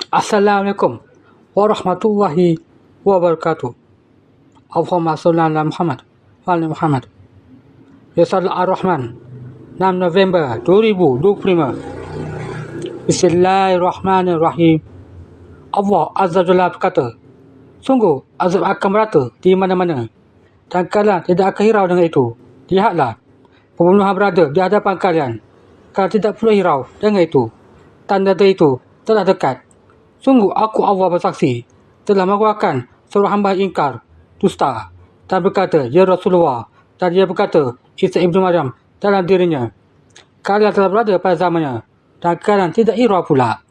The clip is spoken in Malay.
Assalamualaikum warahmatullahi wabarakatuh. Allahumma salli ala Muhammad wa ala Muhammad. Yasal Ar-Rahman 6 November 2025. Bismillahirrahmanirrahim. Allah Azza wa Jalla berkata, sungguh azab akan merata di mana-mana dan kalian tidak akan hirau dengan itu. Lihatlah, pembunuhan berada di hadapan kalian. Kalian tidak perlu hirau dengan itu. Tanda itu telah dekat. Sungguh aku Allah bersaksi telah mengeluarkan seorang hamba ingkar, dusta dan berkata, ya Rasulullah, dan dia berkata, Isa ibnu Maryam dalam dirinya. Kalian telah berada pada zamannya dan kalian tidak hirau pula.